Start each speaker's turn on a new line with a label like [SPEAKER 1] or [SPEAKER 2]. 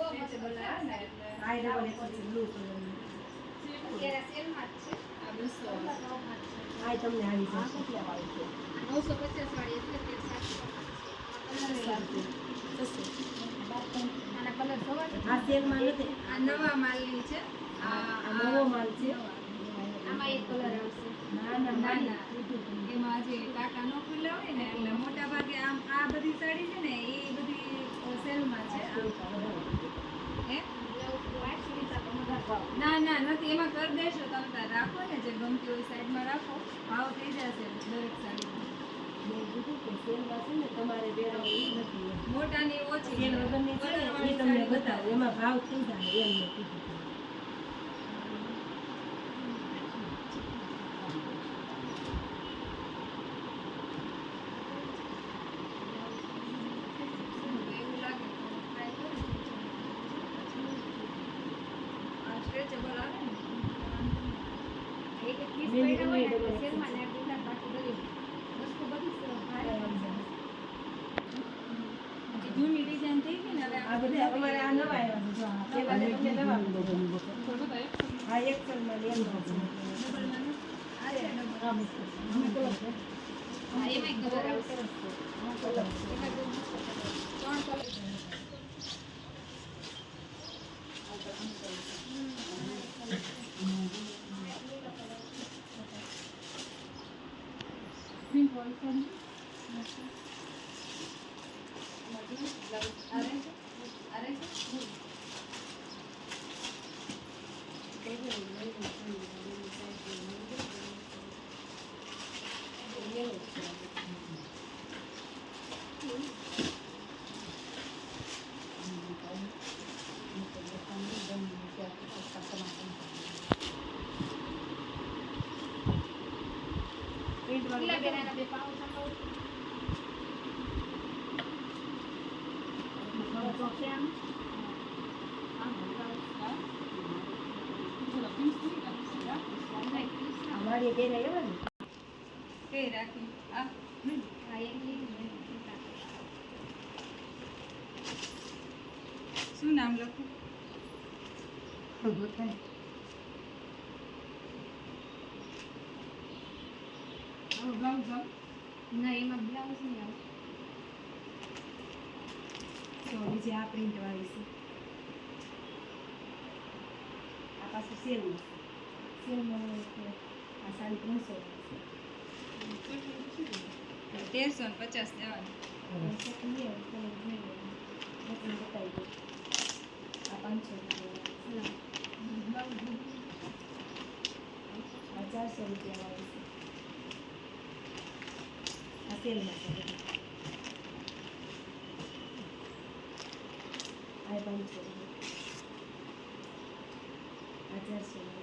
[SPEAKER 1] stretchable આવે ને એટલે
[SPEAKER 2] આ ડબલ એક્સેલ બ્લુ કલરનું
[SPEAKER 1] અત્યારે સેલમાં જ છે આ 200
[SPEAKER 2] આ તમને આવી જશે કેટલા વાળી છે
[SPEAKER 1] 950 વાળી એટલે 750 આના કલર જોવા છે
[SPEAKER 2] આ સેલમાં નથી
[SPEAKER 1] આ નવા માલની છે
[SPEAKER 2] આ નવો માલ છે
[SPEAKER 1] આમાં એક કલર આવશે
[SPEAKER 2] ના ના ના
[SPEAKER 1] એમાં જે કાકા નો ખુલ્લા હોય ને એટલે મોટા ભાગે આમ આ બધી સાડી છે ને એ બધી સેલમાં છે હે ના ના નથી એમાં કરી દેશો તમે તાર રાખો ને જે ગમતી હોય સાઈડમાં રાખો ભાવ થઈ જશે દરેક સાડીમાં
[SPEAKER 2] સેલમાં છે ને તમારે બેરાની નથી
[SPEAKER 1] મોટાની ઓછી
[SPEAKER 2] સેલ વગરની છે ને એ તમને બતાવું એમાં ભાવ થઈ જાય એમ નથી
[SPEAKER 1] સ્ટ્રેચેબલ આવે ને એક એક પીસ પડ્યા હોય ને એટલે સેલમાં ને ગુલાબ બાકી બધી વસ્તુ બધી ભારે આવી જાય જૂની ડિઝાઇન થઈ ગઈ ને હવે
[SPEAKER 2] આ બધા અમારે આ નવા આવ્યા છે જો આ પેલા તમને નવા આ એક્સેલ માં લેન છે
[SPEAKER 1] ડબલમાં આ છે ડબલ
[SPEAKER 2] આ મસ્ત અમે કલર છે
[SPEAKER 1] હા એમાં કલર આવશે
[SPEAKER 2] આ કલર
[SPEAKER 1] એમાં ત્રણ કલર પ્રિન્ટ હોય છે કેટલા બેના બે પાઉં સંભાવ
[SPEAKER 2] અમારી બેન આવ્યા ને
[SPEAKER 1] કઈ રાખી આ શું નામ લખું
[SPEAKER 2] બતાય
[SPEAKER 1] બ્લાઉઝ ના એમાં બ્લાઉઝ નહીં આવે
[SPEAKER 2] તો બીજી આ પ્રિન્ટ વાળી છે આ પાછું સેલમાં સેલમાં આ સાડી 300
[SPEAKER 1] 1350 દેવાની
[SPEAKER 2] આ 500 રૂપિયા આ 400 રૂપિયા વાળી છે આ સેલમાં છે આ 500 રૂપિયા આ 400 રૂપિયા